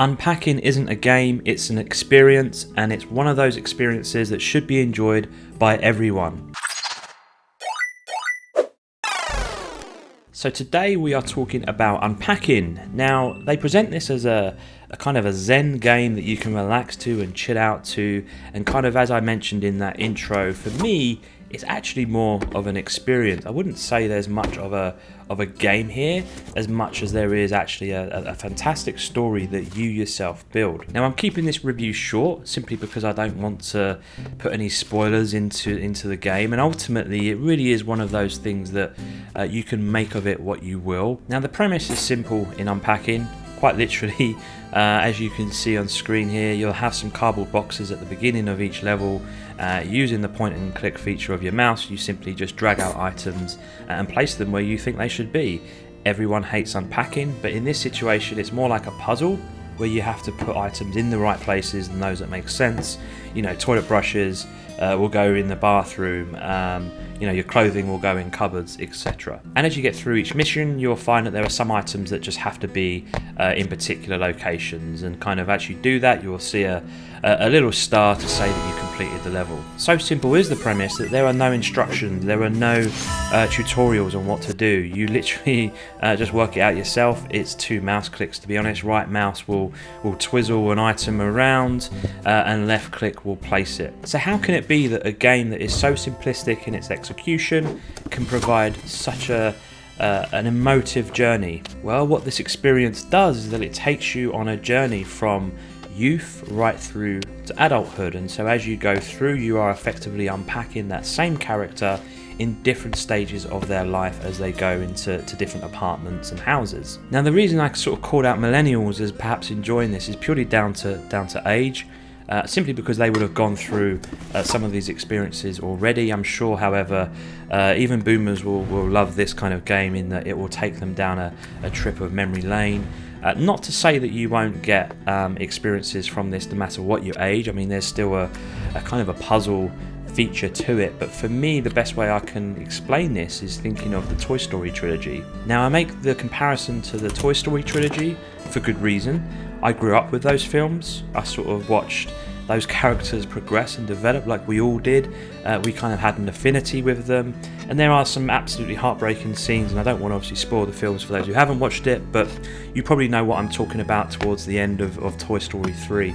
Unpacking isn't a game, it's an experience, and it's one of those experiences that should be enjoyed by everyone. So today we are talking about Unpacking. Now, they present this as a kind of a zen game that you can relax to and chill out to, and kind of, as I mentioned in that intro, for me it's actually more of an experience. I wouldn't say there's much of a game here as much as there is actually a fantastic story that you yourself build. Now, I'm keeping this review short simply because I don't want to put any spoilers into the game, and ultimately it really is one of those things that you can make of it what you will. Now, the premise is simple in Unpacking. Quite literally, as you can see on screen here, you'll have some cardboard boxes at the beginning of each level. Using the point and click feature of your mouse, you simply just drag out items and place them where you think they should be. Everyone hates unpacking, but in this situation it's more like a puzzle where you have to put items in the right places and those that make sense. You know, toilet brushes will go in the bathroom, your clothing will go in cupboards, etc. And as you get through each mission, you'll find that there are some items that just have to be in particular locations, and kind of as you do that, you'll see a little star to say that you completed the level. So simple is the premise that there are no instructions, there are no tutorials on what to do. You literally just work it out yourself. It's 2 mouse clicks, to be honest. Right mouse will twizzle an item around, and left click will place it. So how can it be that a game that is so simplistic in its execution can provide such an emotive journey? Well, what this experience does is that it takes you on a journey from youth right through to adulthood, and so as you go through, you are effectively unpacking that same character in different stages of their life as they go into different apartments and houses. Now, the reason I sort of called out millennials as perhaps enjoying this is purely down to age. Simply because they would have gone through some of these experiences already. I'm sure, however, even boomers will love this kind of game in that it will take them down a trip of memory lane. Not to say that you won't get experiences from this no matter what your age. I mean, there's still a kind of a puzzle feature to it, but for me the best way I can explain this is thinking of the Toy Story trilogy. Now, I make the comparison to the Toy Story trilogy for good reason. I grew up with those films. I sort of watched those characters progress and develop like we all did. We kind of had an affinity with them, and there are some absolutely heartbreaking scenes, and I don't want to obviously spoil the films for those who haven't watched it, but you probably know what I'm talking about towards the end of Toy Story 3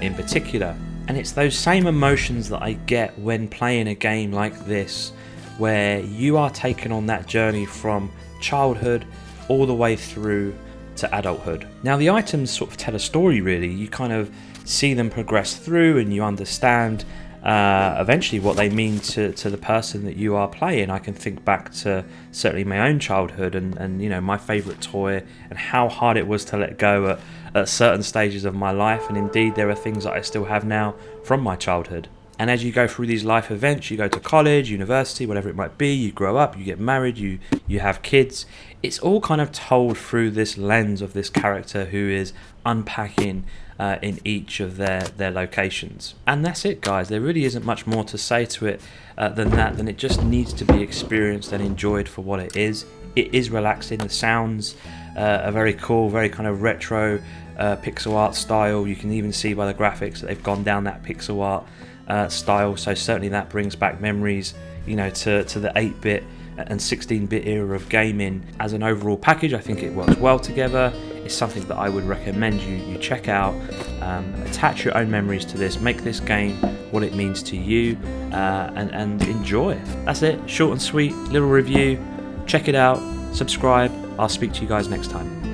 in particular. And it's those same emotions that I get when playing a game like this, where you are taken on that journey from childhood all the way through to adulthood. Now, the items sort of tell a story, really. You kind of see them progress through, and you understand eventually what they mean to the person that you are playing. I can think back to certainly my own childhood and my favourite toy, and how hard it was to let go at certain stages of my life, and indeed there are things that I still have now from my childhood. And as you go through these life events, you go to college, university, whatever it might be, you grow up, you get married, you have kids. It's all kind of told through this lens of this character who is unpacking in each of their locations. And that's it, guys. There really isn't much more to say to it than that. Then it just needs to be experienced and enjoyed for what it is. It is relaxing. The sounds are very cool, very kind of retro pixel art style. You can even see by the graphics that they've gone down that pixel art style, so certainly that brings back memories, to the 8-bit and 16-bit era of gaming. As an overall package, I think it works well together. It's something that I would recommend you check out. Attach your own memories to this, make this game what it means to you, and enjoy. That's it, short and sweet little review. Check it out, subscribe. I'll speak to you guys next time.